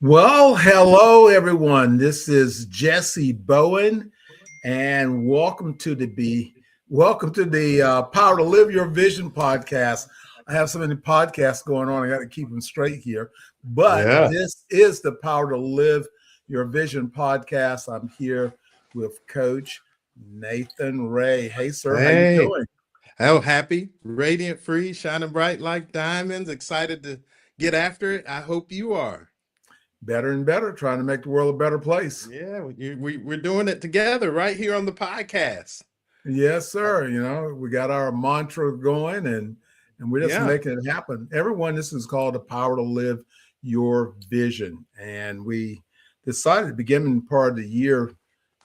Well, hello everyone. This is Jessie Bowen, and welcome to the Power to Live Your Vision podcast. I have so many podcasts going on. I got to keep them straight here, but Yeah. this is the Power to Live Your Vision podcast. I'm here with Coach Nathan Ray. Hey, sir, how you Hey. doing? Oh, happy, radiant, free, shining bright like diamonds. Excited to get after it. I hope you are. Better and better, trying to make the world a better place. Yeah, we're doing it together right here on the podcast. Yes, Uh, sir. We got our mantra going and we're just Yeah. making it happen. Everyone, this is called the power to live your vision. And we decided at the beginning part of the year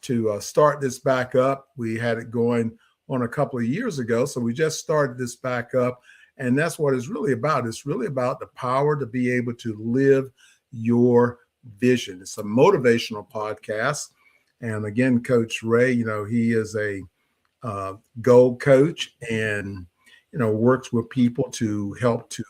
to start this back up. We had it going on a couple of years ago. So we just started this back up. And that's what it's really about. It's really about the power to be able to live your vision. It's a motivational podcast. And again, Coach Ray, he is a goal coach and works with people to help to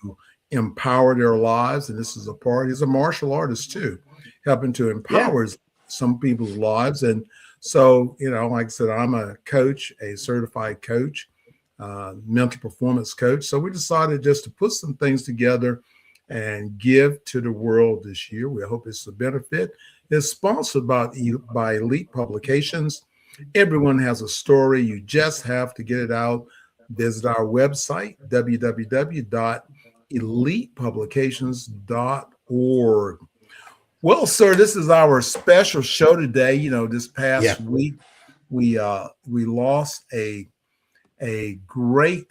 empower their lives. And this is a part, he's a martial artist too, helping to Yeah. empower some people's lives. And so, like I said, I'm a coach, a certified coach, mental performance coach. So we decided just to put some things together and give to the world this year. We hope it's a benefit. It's sponsored by Elite Publications. Everyone has a story. You just have to get it out. Visit our website, www.elitepublications.org. Well, sir, this is our special show today. This Yeah. past week we lost a great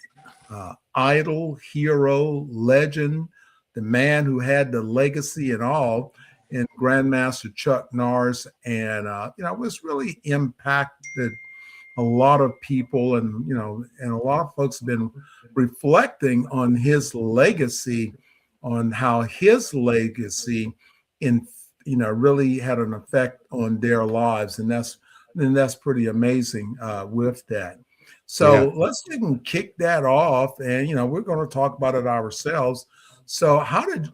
idol, hero, legend, the man who had the legacy and all, in Grandmaster Chuck Norris. And, it was really impacted a lot of people. And a lot of folks have been reflecting on his legacy, on how his legacy in, really had an effect on their lives. And that's pretty amazing with that. Yeah. So let's even kick that off, and we're going to talk about it ourselves. So how do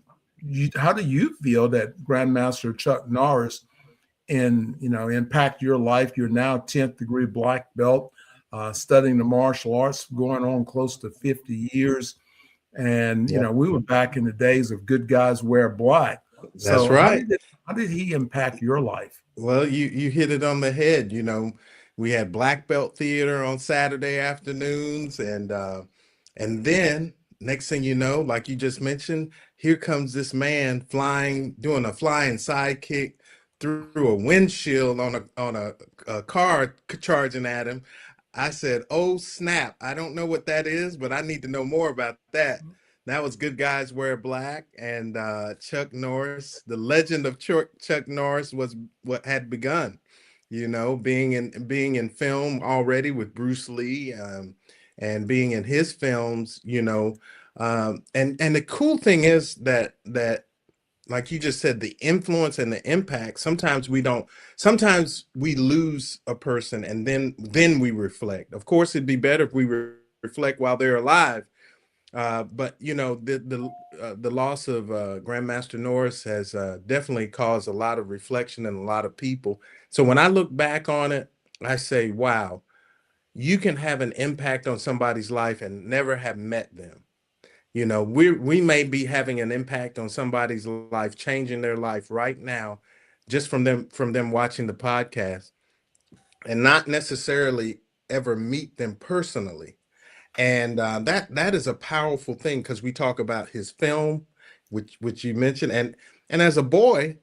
you feel that Grandmaster Chuck Norris impact your life? You're now 10th degree black belt, studying the martial arts, going on close to 50 years. And Yeah. we were back in the days of good guys wear black. That's So right. how did he impact your life? Well, you hit it on the head. We had black belt theater on Saturday afternoons, and then next thing you know, like you just mentioned, here comes this man flying, doing a flying sidekick through a windshield on a car charging at him. I said, "Oh snap! I don't know what that is, but I need to know more about that." That was Good Guys Wear Black, and Chuck Norris, the legend of Chuck Norris, was what had begun. Being in film already with Bruce Lee, and being in his films. And the cool thing is that like you just said, the influence and the impact. Sometimes we lose a person, and then we reflect. Of course, it'd be better if we reflect while they're alive, but the loss of Grandmaster Norris has definitely caused a lot of reflection in a lot of people. So when I look back on it, I say, wow, you can have an impact on somebody's life and never have met them. We may be having an impact on somebody's life, changing their life right now, just from them watching the podcast, and not necessarily ever meet them personally. And that is a powerful thing, because we talk about his film, which you mentioned, and as a boy,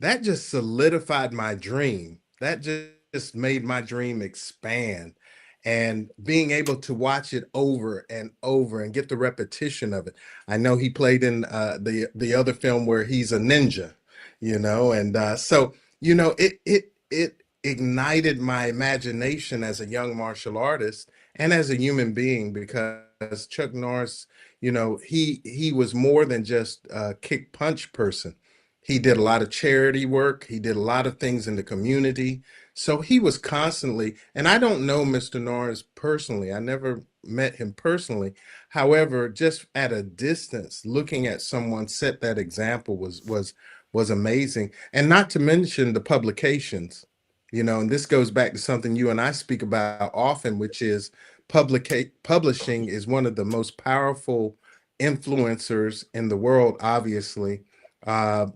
that just solidified my dream. That just made my dream expand. And being able to watch it over and over and get the repetition of it. I know he played in the other film where he's a ninja, and so it ignited my imagination as a young martial artist and as a human being, because Chuck Norris, he was more than just a kick punch person. He did a lot of charity work. He did a lot of things in the community. So he was constantly, and I don't know Mr. Norris personally. I never met him personally. However, just at a distance, looking at someone set that example was was amazing. And not to mention the publications, and this goes back to something you and I speak about often, which is publishing is one of the most powerful influencers in the world, obviously,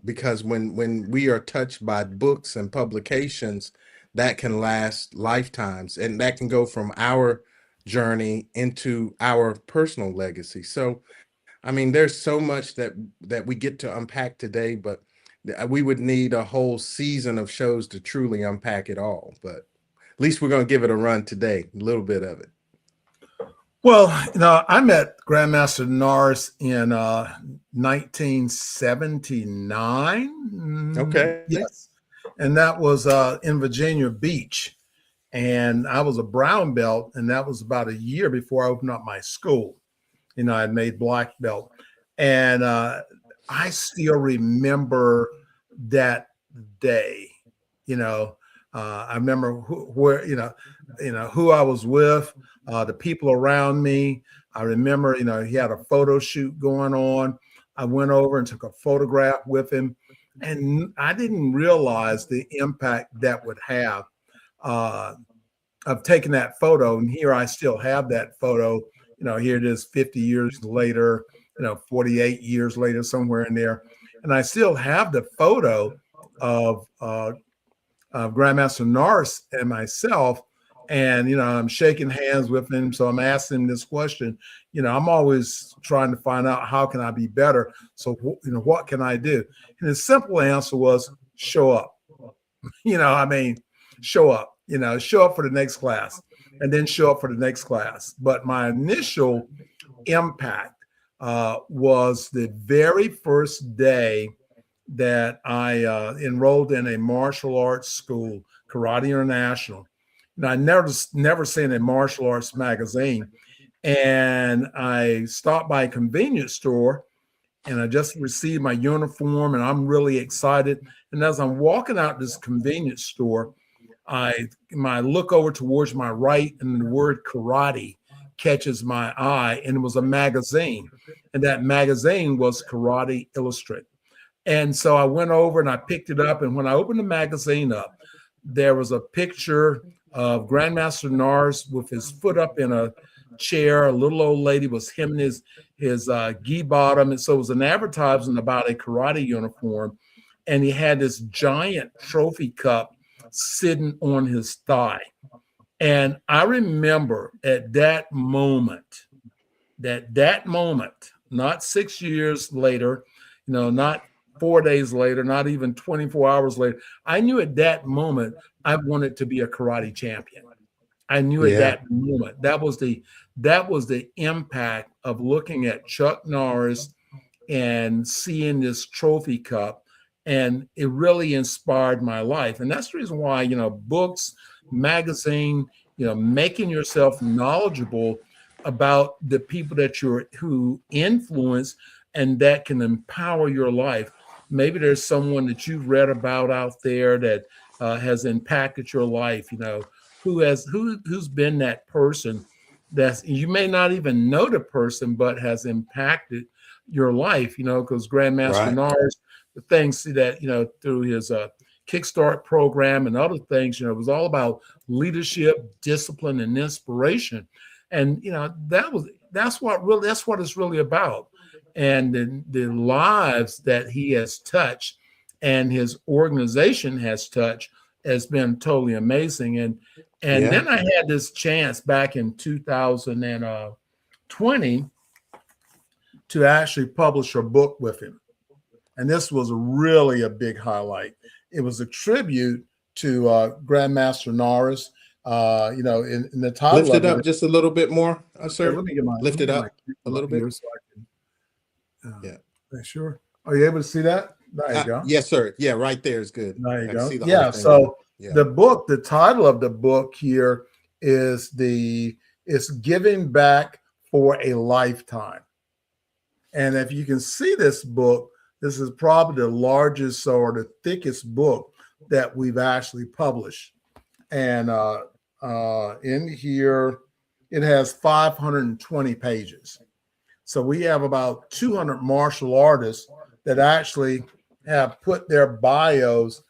because when we are touched by books and publications, that can last lifetimes, and that can go from our journey into our personal legacy. So I mean, there's so much that we get to unpack today, but we would need a whole season of shows to truly unpack it all. But at least we're going to give it a run today, a little bit of it. Well, I met Grandmaster Norris in 1979. Okay. Yes. And that was in Virginia Beach. And I was a brown belt, and that was about a year before I opened up my school. I had made black belt. And I still remember that day. I remember who I was with, the people around me. I remember, he had a photo shoot going on. I went over and took a photograph with him, and I didn't realize the impact that would have of taking that photo. And here I still have that photo. Here it is 50 years later, 48 years later, somewhere in there. And I still have the photo of Grandmaster Norris and myself. And, I'm shaking hands with him. So I'm asking him this question. I'm always trying to find out, how can I be better? So, what can I do? And the simple answer was show up. Show up. Show up for the next class, and then show up for the next class. But my initial impact was the very first day that I enrolled in a martial arts school, Karate International. And I never seen a martial arts magazine. And I stopped by a convenience store, and I just received my uniform, and I'm really excited. And as I'm walking out this convenience store, I look over towards my right, and the word karate catches my eye, and it was a magazine, and that magazine was Karate Illustrated. And so I went over and I picked it up, and when I opened the magazine up, there was a picture of Grandmaster Norris with his foot up in a chair. A little old lady was him and his gi bottom, and so it was an advertisement about a karate uniform, and he had this giant trophy cup sitting on his thigh. And I remember at that moment, not 6 years later, not 4 days later, not even 24 hours later, I knew at that moment I wanted to be a karate champion. I knew at that moment. That was the impact of looking at Chuck Norris and seeing this trophy cup. And it really inspired my life. And that's the reason why, books, magazine, making yourself knowledgeable about the people who influence and that can empower your life. Maybe there's someone that you've read about out there that has impacted your life, who's been that person that you may not even know the person, but has impacted your life, because Grandmaster Norris, the things that, through his Kickstart program and other things, it was all about leadership, discipline, and inspiration. And, that's what it's really about. And the lives that he has touched and his organization has touched has been totally amazing. And then I had this chance back in 2020 to actually publish a book with him. And this was really a big highlight. It was a tribute to Grandmaster Norris. In the title. Lift it up just a little bit more, sir. Let me get lift it up a little bit. So I can, sure. Are you able to see that? There you go. Yes, sir. Yeah, right there is good. There you go. Yeah. So the title of the book here is it's Giving Back for a Lifetime. And if you can see this book, this is probably the largest or the thickest book that we've actually published. And in here, it has 520 pages. So we have about 200 martial artists that actually have put their bios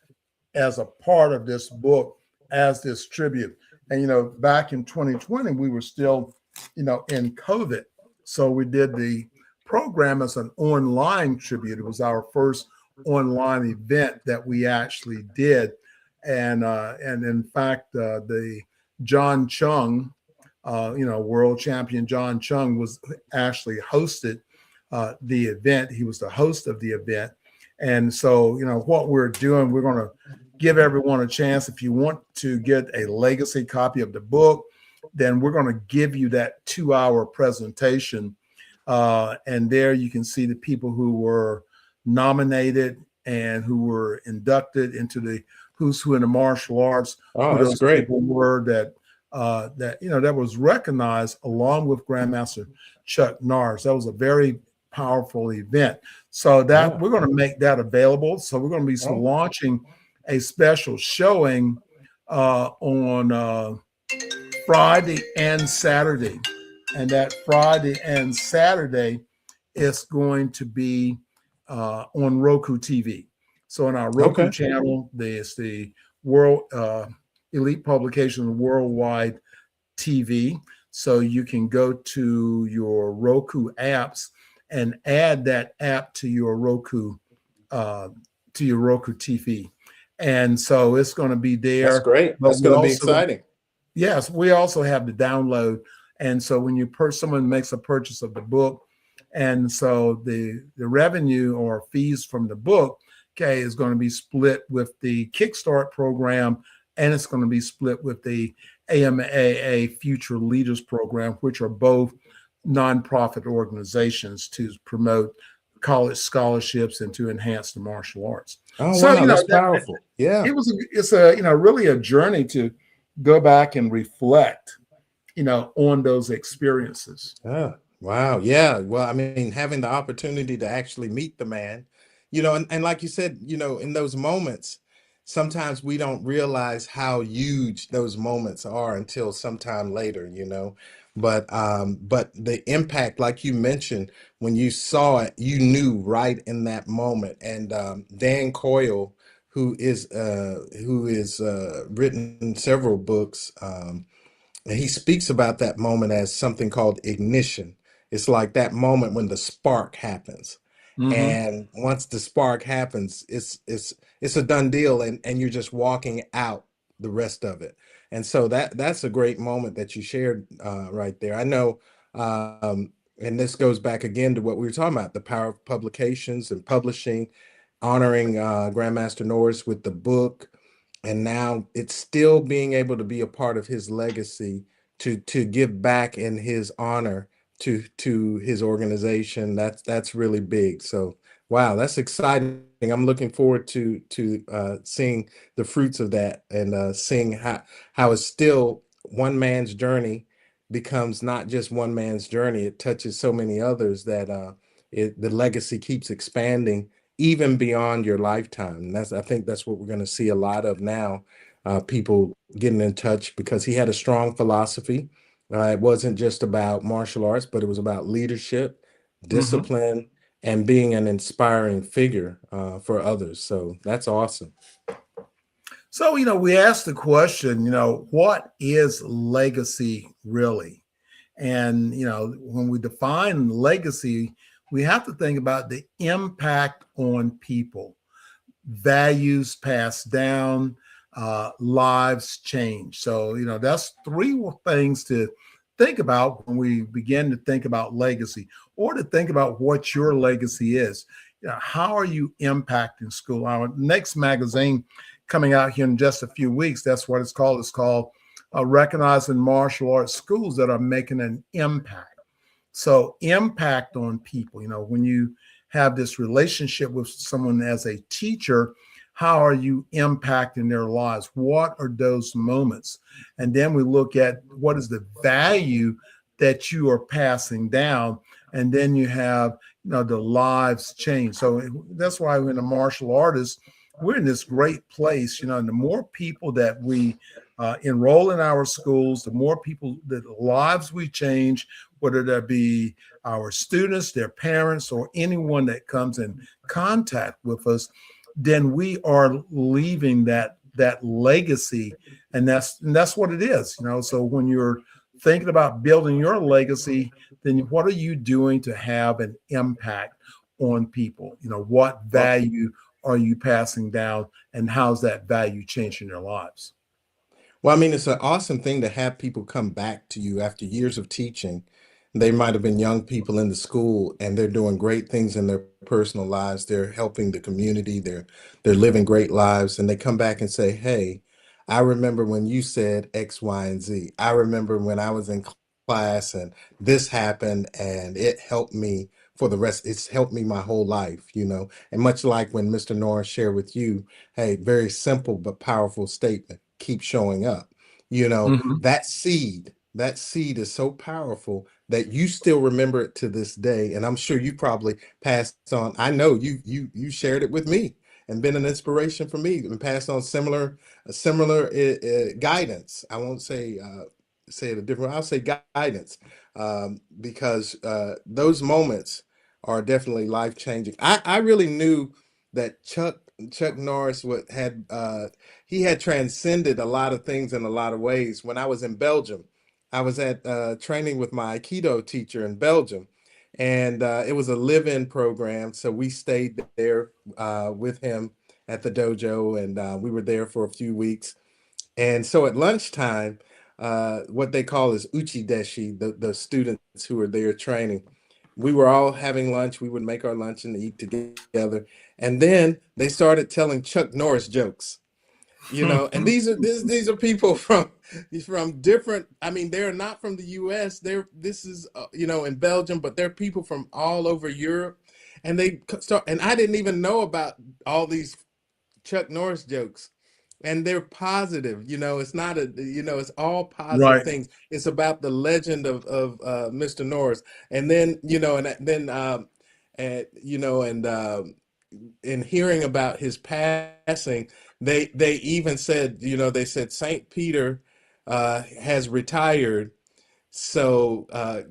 as a part of this book as this tribute. And, back in 2020, we were still, in COVID. So we did the program as an online tribute. It was our first online event that we actually did. And in fact, the John Chung, world champion John Chung was actually hosted the event. He was the host of the event. And so, what we're doing, we're going to give everyone a chance. If you want to get a legacy copy of the book, then we're going to give you that 2-hour presentation. And there you can see the people who were nominated and who were inducted into the Who's Who in the martial arts. Oh, who that's those great. people were that was recognized along with Grandmaster Chuck Norris. That was a very powerful event. So that we're going to make that available. So we're going to be launching a special showing on Friday and Saturday. And that Friday and Saturday is going to be on Roku TV. So on our Roku channel, there's the World Elite Publications Worldwide TV. So you can go to your Roku apps and add that app to your Roku TV. And so it's going to be there. That's great. That's going to be exciting. Yes, we also have the download. And so when someone makes a purchase of the book, and so the revenue or fees from the book, is going to be split with the Kickstart program, and it's going to be split with the AMAA Future Leaders Program, which are both nonprofit organizations to promote college scholarships and to enhance the martial arts. Oh, so, wow, that's powerful. Yeah, it's really a journey to go back and reflect, on those experiences. Oh, wow. Yeah. Well, I mean, having the opportunity to actually meet the man, and like you said, in those moments, sometimes we don't realize how huge those moments are until sometime later, but the impact, like you mentioned, when you saw it, you knew right in that moment. And Dan Coyle, who is written several books, and he speaks about that moment as something called ignition. It's like that moment when the spark happens. Mm-hmm. And once the spark happens, it's a done deal, and you're just walking out the rest of it. And so that's a great moment that you shared right there. I know, and this goes back again to what we were talking about, the power of publications and publishing, honoring Grandmaster Norris with the book, and now it's still being able to be a part of his legacy to give back in his honor to his organization. That's really big. So wow, that's exciting. I'm looking forward to seeing the fruits of that, and seeing how it's still one man's journey becomes not just one man's journey. It touches so many others that the legacy keeps expanding even beyond your lifetime. And I think that's what we're going to see a lot of now, people getting in touch, because he had a strong philosophy. It wasn't just about martial arts, but it was about leadership, discipline, mm-hmm. and being an inspiring figure for others. So that's awesome. So, we asked the question, what is legacy really? And, when we define legacy, we have to think about the impact on people, values passed down, lives changed. So, that's three things to think about when we begin to think about legacy, or to think about what your legacy is. How are you impacting school? Our next magazine coming out here in just a few weeks, that's what it's called. It's called Recognizing Martial Arts Schools That Are Making an Impact. So impact on people, when you have this relationship with someone as a teacher, how are you impacting their lives? What are those moments? And then we look at what is the value that you are passing down. And then you have, the lives change. So that's why we're in the martial artists, we're in this great place, and the more people that we enroll in our schools, the more people, the lives we change, whether that be our students, their parents, or anyone that comes in contact with us, then we are leaving that legacy, and that's what it is. So when you're thinking about building your legacy, then what are you doing to have an impact on people? What Well, value are you passing down, and how's that value changing their lives? Well, I mean, it's an awesome thing to have people come back to you after years of teaching. They might have been young people in the school and they're doing great things in their personal lives. They're helping the community. They're living great lives. And they come back and say, "Hey, I remember when you said X, Y, and Z. I remember when I was in class and this happened and it helped me for the rest. It's helped me my whole life." And much like when Mr. Norris shared with you, hey, very simple but powerful statement. Keep showing up. Hmm. That seed is so powerful that you still remember it to this day. And I'm sure you probably passed on. I know you shared it with me and been an inspiration for me and passed on similar guidance. I won't say it a different. I'll say guidance, because those moments are definitely life changing. I really knew that Chuck Norris he had transcended a lot of things in a lot of ways. When I was in Belgium, I was at training with my Aikido teacher in Belgium, and it was a live-in program. So we stayed there with him at the dojo, and we were there for a few weeks. And so at lunchtime, what they call is uchideshi, the students who are there training, we were all having lunch. We would make our lunch and eat together. And then they started telling Chuck Norris jokes. And these are people from different. I mean, they're not from the U.S. This is in Belgium, but they're people from all over Europe, and and I didn't even know about all these Chuck Norris jokes. And they're positive. It's not it's all positive Right. things. It's about the legend of Mr. Norris. And then, and then and in hearing about his passing, they even said, they said Saint Peter has retired, so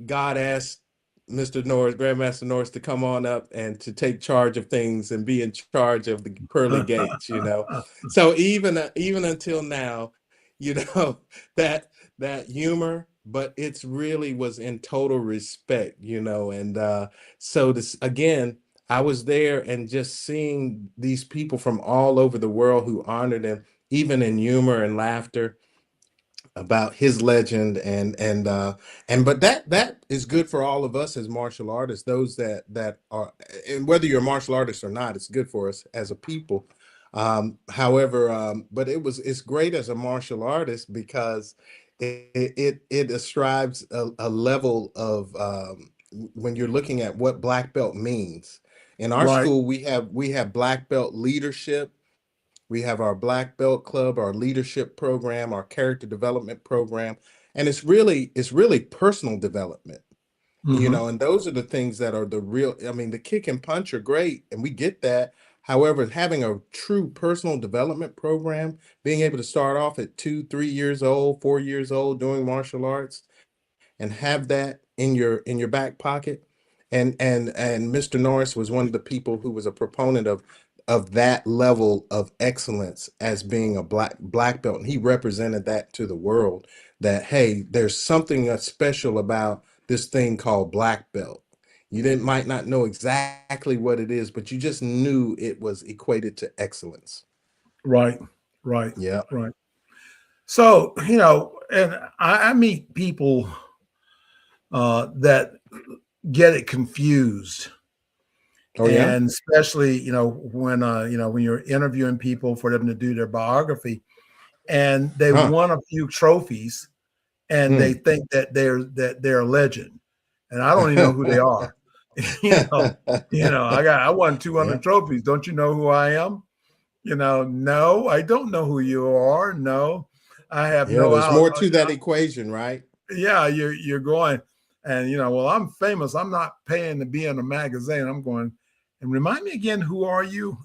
God asked Mr. Norris, Grandmaster Norris, to come on up and to take charge of things and be in charge of the pearly gates. So even until now, you know that that humor, but it's really was in total respect. And so this again, I was there and just seeing these people from all over the world who honored him, even in humor and laughter about his legend. And but that is good for all of us as martial artists, those that are, and whether you're a martial artist or not, it's good for us as a people. However, but it's great as a martial artist because it ascribes a level of, when you're looking at what black belt means. In our Right. school, we have black belt leadership. We have our Black Belt Club, our leadership program, our character development program, and it's really personal development. Hmm. And those are the things that are the real. I mean, the kick and punch are great, and we get that. However, having a true personal development program, being able to start off at 2, 3 years old, 4 years old, doing martial arts, and have that in your back pocket. And Mr. Norris was one of the people who was a proponent of that level of excellence as being a black belt, and he represented that to the world, that hey, there's something that's special about this thing called black belt. You didn't might not know exactly what it is, but you just knew it was equated to excellence. Right. Right. Yeah. Right. So, and I meet people that get it confused. Oh yeah. And especially, when you're interviewing people for them to do their biography, and they Huh. won a few trophies, and they Hmm. think that they're a legend, and I don't even know who they are. you know, I won 200 Yeah. trophies. Don't you know who I am? No, I don't know who you are. No, I have Yeah. no There's out. more to that equation, right? Yeah, you're going, and well, I'm famous. I'm not paying to be in a magazine. I'm going, and remind me again, who are you?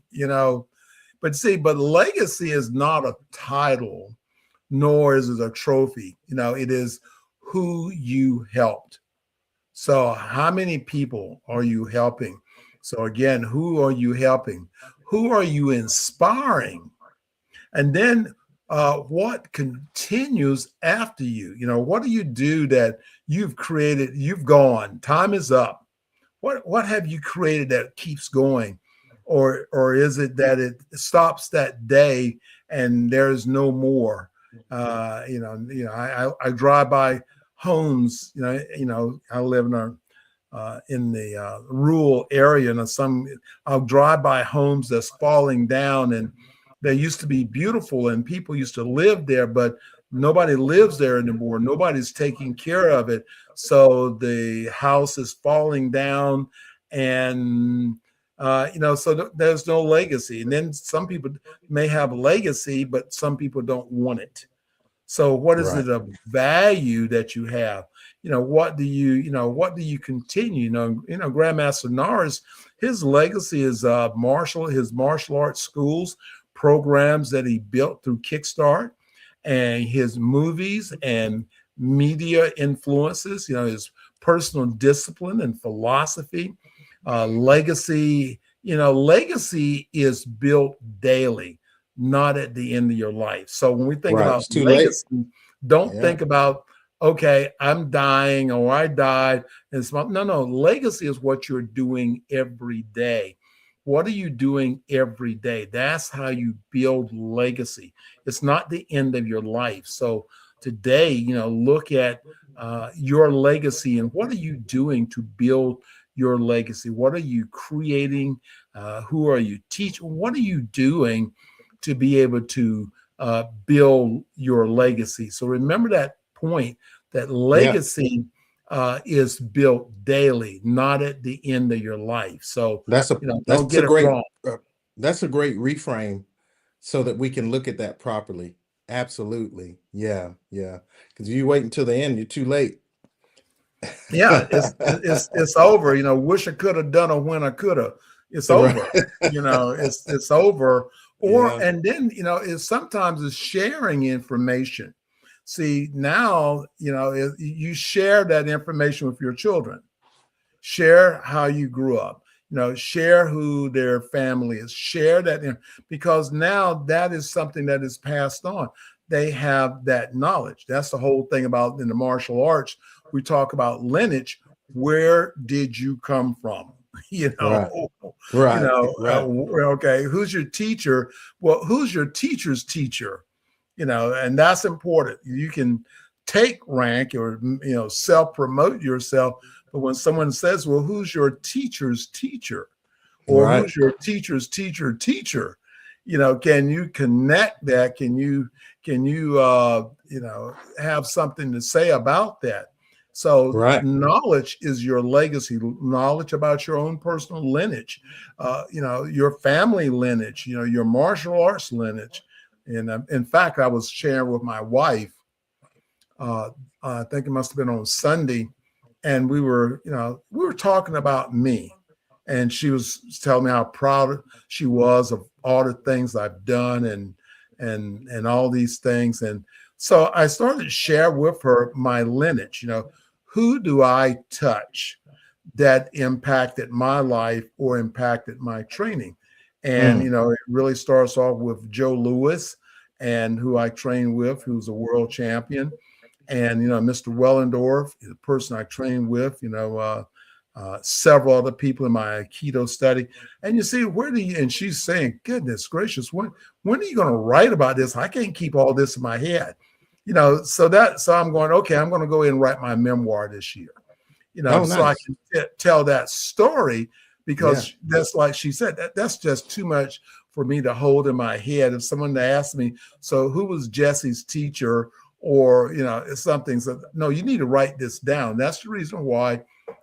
But see, but legacy is not a title, nor is it a trophy. It is who you helped. So how many people are you helping? So again, who are you helping? Who are you inspiring? And then what continues after you? What do you do that you've created? You've gone. Time is up. What have you created that keeps going, or is it that it stops that day and there's no more? I drive by homes. I live in the rural area, and I'll drive by homes that's falling down, and they used to be beautiful, and people used to live there, but nobody lives there anymore. Nobody's taking care of it, so the house is falling down, and there's no legacy. And then some people may have legacy, but some people don't want it. So what is Right. it of value that you have? What do you continue? Grandmaster Norris, his legacy is his martial arts schools, programs that he built through Kickstart, and his movies and media influences, his personal discipline and philosophy. Legacy is built daily, not at the end of your life. So when we think Right. about It's too late. legacy, don't Yeah. think about, okay, I'm dying or I died. No. Legacy is what you're doing every day. What are you doing every day? That's how you build legacy. It's not the end of your life. So today, look at your legacy and what are you doing to build your legacy? What are you creating? Who are you teaching? What are you doing to be able to build your legacy? So remember that point, that Yeah. legacy is built daily, not at the end of your life. So, That's a don't that's get a it great wrong. that's a great reframe so that we can look at that properly. Absolutely. Yeah, yeah. Because you wait until the end, you're too late. Yeah, it's over. Wish I could have done it when I could have. It's Right. over. It's over. Yeah. And then sometimes it's sharing information. See, now you share that information with your children. Share how you grew up. Share who their family is. Share that because now that is something that is passed on. They have that knowledge. That's the whole thing about in the martial arts. We talk about lineage. Where did you come from? You Right. know, Right. Right. okay, who's your teacher? Well, who's your teacher's teacher? And that's important. You can take rank or self promote yourself, but when someone says, well, who's your teacher's teacher, or Right. who's your teacher's teacher, can you connect that? Can you have something to say about that? So Right. knowledge is your legacy, knowledge about your own personal lineage, your family lineage, your martial arts lineage. And in fact, I was sharing with my wife, I think it must have been on Sunday, and we were talking about me, and she was telling me how proud she was of all the things I've done and all these things. And so I started to share with her my lineage. Who do I touch that impacted my life or impacted my training? And Mm. it really starts off with Joe Louis, and who I trained with, who's a world champion, and Mr. Wellendorf, the person I trained with, several other people in my Aikido study. And you see, and she's saying, goodness gracious, when are you going to write about this? I can't keep all this in my head. So I'm going, okay, I'm going to go in and write my memoir this year, Oh, so I nice. can tell that story, Yeah. because that's like she said, that's just too much for me to hold in my head. If someone asked me, so who was Jesse's teacher, or it's something, so no, you need to write this down. That's the reason why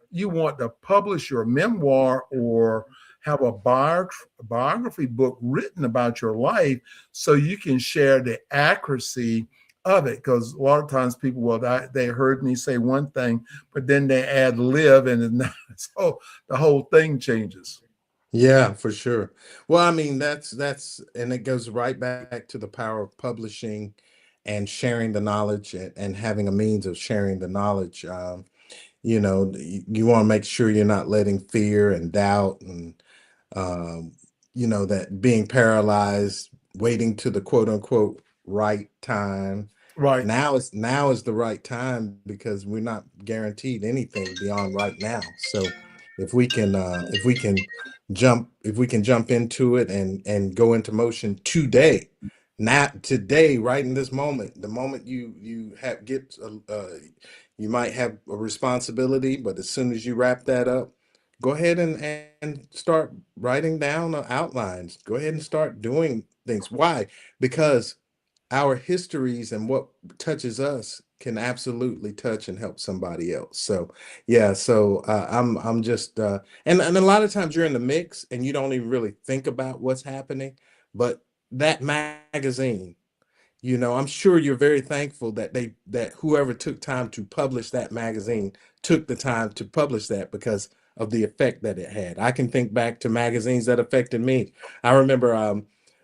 you want to publish your memoir or have a biography book written about your life, so you can share the accuracy of it. Because a lot of times people, well, they heard me say one thing, but then they add live, and so the whole thing changes. Yeah, for sure. Well, I mean, that's and it goes right back to the power of publishing and sharing the knowledge and having a means of sharing the knowledge. you want to make sure you're not letting fear and doubt and um, that being paralyzed, waiting to the quote unquote right time. Right. Now is the right time because we're not guaranteed anything beyond right now. So if we can jump into it and go into motion today, not today, right in this moment, the moment you have you might have a responsibility, but as soon as you wrap that up, go ahead and start writing down the outlines. Go ahead and start doing things. Why? Because our histories and what touches us can absolutely touch and help somebody else. So yeah, so I'm just and a lot of times you're in the mix and you don't even really think about what's happening, but that magazine, I'm sure you're very thankful that whoever took time to publish that magazine took the time to publish that because of the effect that it had. I can think back to magazines that affected me. I remember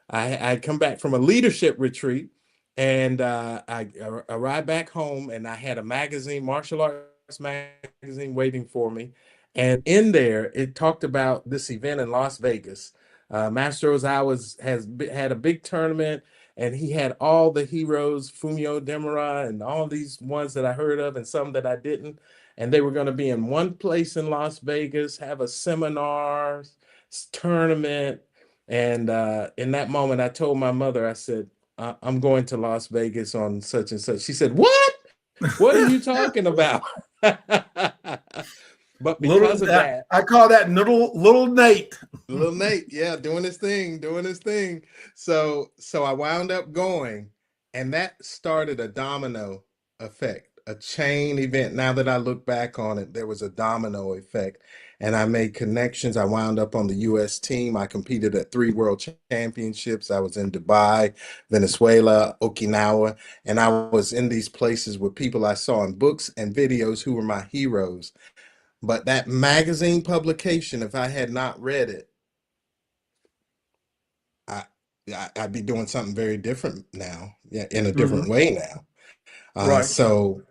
I'd come back from a leadership retreat and I arrived back home and I had a magazine, martial arts magazine waiting for me. And in there, it talked about this event in Las Vegas. Master Ozawa had a big tournament and he had all the heroes, Fumio Demura, and all these ones that I heard of and some that I didn't. And they were going to be in one place in Las Vegas, have a seminar, tournament. And in that moment, I told my mother, I said, I'm going to Las Vegas on such and such. She said, "What? What are you talking about?" But because of that, I call that little Nate. little Nate, yeah, doing his thing, doing his thing. So I wound up going, and that started a domino effect, a chain event. Now that I look back on it, there was a domino effect, and I made connections. I wound up on the U.S. team. I competed at 3 world championships. I was in Dubai, Venezuela, Okinawa, and I was in these places with people I saw in books and videos who were my heroes. But that magazine publication, if I had not read it, I, I'd be doing something very different now, yeah, in a different Mhm. way now. Right. So,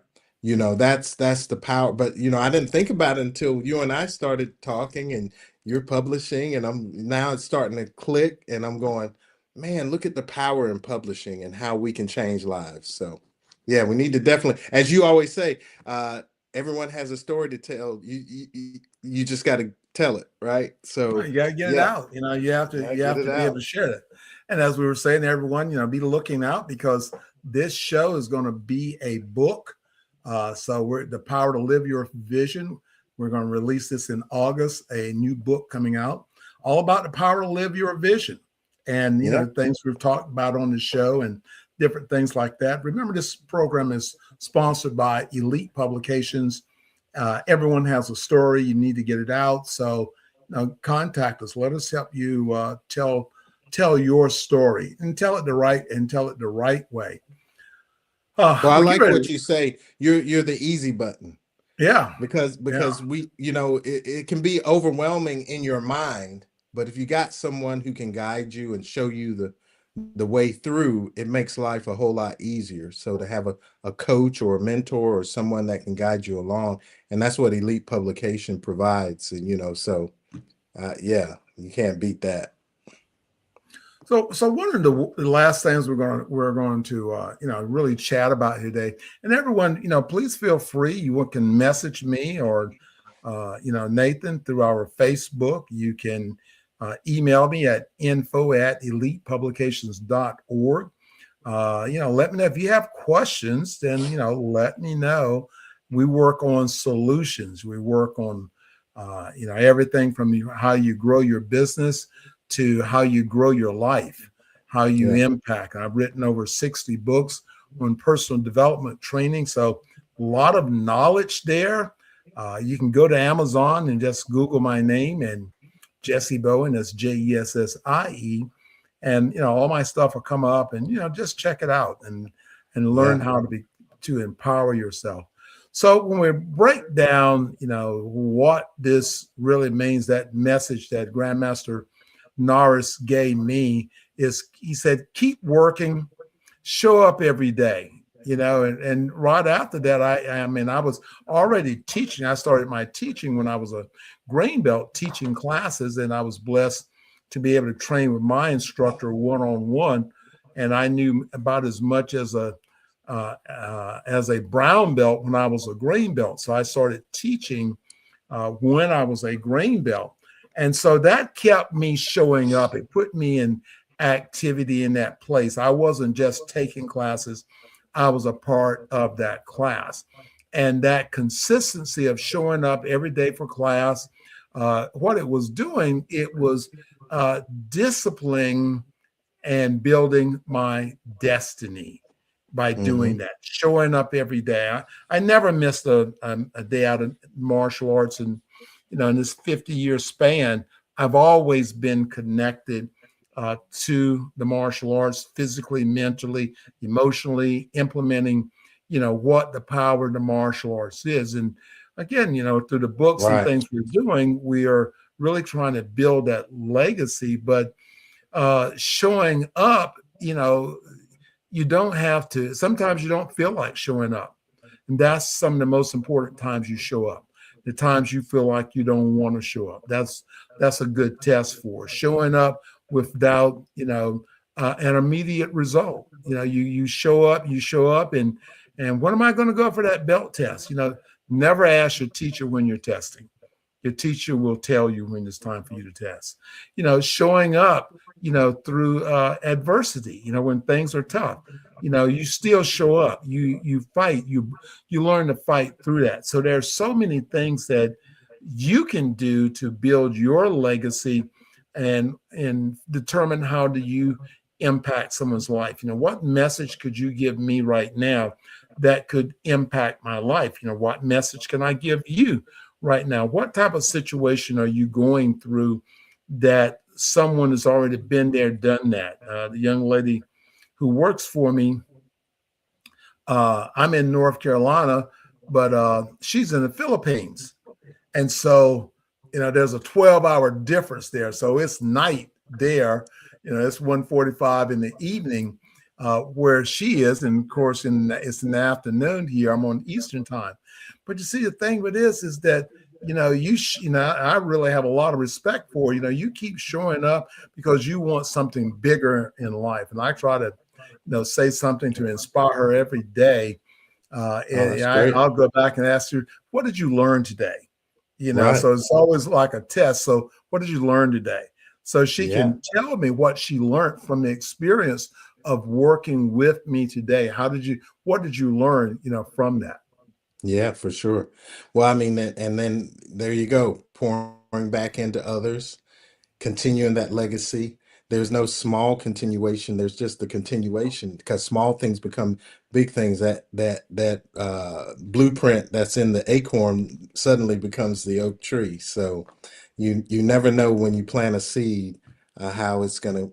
that's the power. But I didn't think about it until you and I started talking, and you're publishing, and I'm now it's starting to click, and I'm going, man, look at the power in publishing and how we can change lives. So, yeah, we need to definitely, as you always say, everyone has a story to tell. You just got to tell it, right? Well, So, you got to get it yeah, out. You have to yeah, get it be able to out. share it. And as we were saying, everyone, be looking out because this show is going to be a book. So we're the power to live your vision. We're going to release this in August, a new book coming out, all about the power to live your vision. And Yeah. things we've talked about on the show and different things like that. Remember, this program is sponsored by Elite Publications. Everyone has a story. You need to get it out. So contact us. Let us help you tell your story and tell it the right way. Well, I We'll get like ready. what you say. You're the easy button Yeah, because yeah. it can be overwhelming in your mind, but if you got someone who can guide you and show you the way through, it makes life a whole lot easier. So to have a coach or a mentor or someone that can guide you along, and that's what Elite Publication provides. And so yeah, you can't beat that. So one of the last things we're going to really chat about today, and everyone, please feel free. You can message me or Nathan through our Facebook. You can email me at info@elitepublications.org. Let me know if you have questions. Then let me know. We work on solutions. We work on everything from how you grow your business to how you grow your life, how you Yeah. impact. I've written over 60 books on personal development training, so a lot of knowledge there. You can go to Amazon and just Google my name and Jessie Bowen. That's Jessie, and all my stuff will come up, and just check it out and learn Yeah. how to empower yourself. So when we break down, what this really means, that message that Grandmaster Norris gave me is he said, keep working, show up every day. and right after that, I mean, I was already teaching. I started my teaching when I was a grain belt teaching classes, and I was blessed to be able to train with my instructor one-on-one. And I knew about as much as a brown belt when I was a grain belt. So I started teaching when I was a grain belt. And so that kept me showing up. It put me in activity in that place. I wasn't just taking classes, I was a part of that class. And that consistency of showing up every day for class, what it was doing, it was disciplining and building my destiny by doing that, showing up every day. I never missed a day out of martial arts. And, in this 50-year span, I've always been connected to the martial arts, physically, mentally, emotionally, implementing, what the power of the martial arts is. And again, through the books and Right. things we're doing, we are really trying to build that legacy. But showing up, you don't have to, sometimes you don't feel like showing up. And that's some of the most important times you show up. The times you feel like you don't want to show up. That's a good test for showing up without, an immediate result. You show up and when am I going to go for that belt test? Never ask your teacher when you're testing. Your teacher will tell you when it's time for you to test. Showing up, through adversity, when things are tough, you still show up. You fight. You learn to fight through that. So there's so many things that you can do to build your legacy and determine how do you impact someone's life. What message could you give me right now that could impact my life? What message can I give you right now? What type of situation are you going through that someone has already been there, done that? The young lady who works for me, I'm in North Carolina, but she's in the Philippines. And so, there's a 12-hour difference there. So it's night there. It's 1:45 in the evening where she is. And of course, it's in the afternoon here. I'm on Eastern time. But you see, the thing with this is that, I really have a lot of respect for, you keep showing up because you want something bigger in life. And I try to, say something to inspire her every day. Oh, And that's great. I'll go back and ask her, what did you learn today? Right. So it's always like a test. So what did you learn today? So she Yeah. can tell me what she learned from the experience of working with me today. What did you learn, from that? Yeah, for sure. Well, I mean, and then there you go, pouring back into others, continuing that legacy. There's no small continuation. There's just the continuation because small things become big things. That blueprint that's in the acorn suddenly becomes the oak tree. So you never know when you plant a seed how it's gonna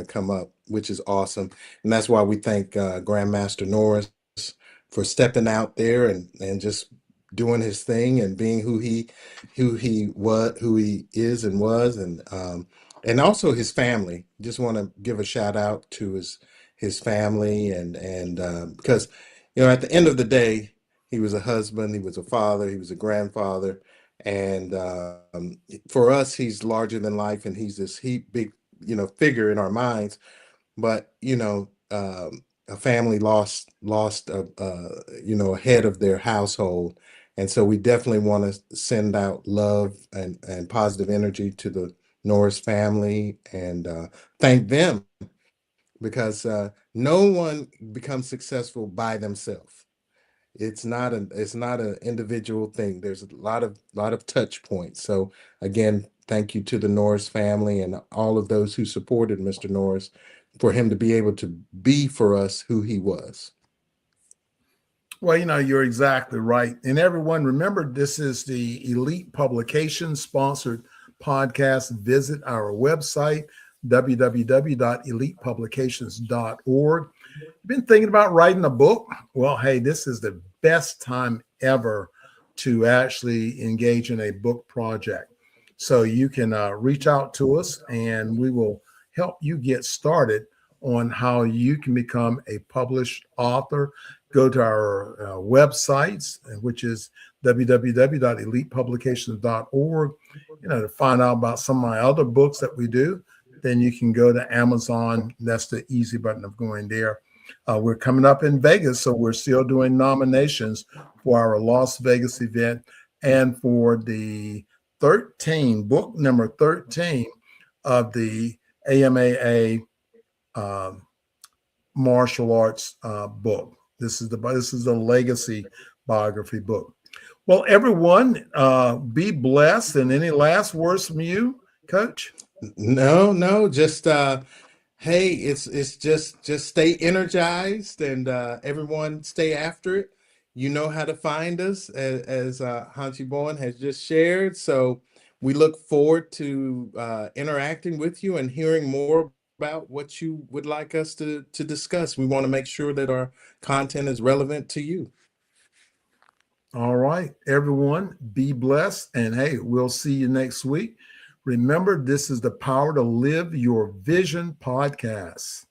come up, which is awesome. And that's why we thank Grandmaster Norris for stepping out there and just doing his thing and being who he is and was and also his family. Just want to give a shout out to his family and because at the end of the day he was a husband, he was a father, he was a grandfather, and for us he's larger than life and he's this big figure in our minds. But a family lost a head of their household, and so we definitely want to send out love and positive energy to the Norris family and thank them because no one becomes successful by themselves. It's not an individual thing. There's a lot of touch points. So again, thank you to the Norris family and all of those who supported Mr. Norris for him to be able to be for us who he was. Well, you're exactly right. And everyone, remember, this is the Elite Publications sponsored podcast. Visit our website, www.elitepublications.org. You've been thinking about writing a book? Well, hey, this is the best time ever to actually engage in a book project. So you can reach out to us and we will help you get started on how you can become a published author, go to our websites, which is www.elitepublications.org, to find out about some of my other books that we do. Then you can go to Amazon. That's the easy button of going there. We're coming up in Vegas, so we're still doing nominations for our Las Vegas event and for the book number 13 of the AMAA martial arts book. This is the legacy biography book. Well, everyone, be blessed. And any last words from you, Coach? No, just hey, it's just stay energized, and everyone stay after it. You know how to find us, as Hanchi Bowen has just shared. So we look forward to interacting with you and hearing more about what you would like us to discuss. We want to make sure that our content is relevant to you. All right, everyone, be blessed. And hey, we'll see you next week. Remember, this is the Power to Live Your Vision podcast.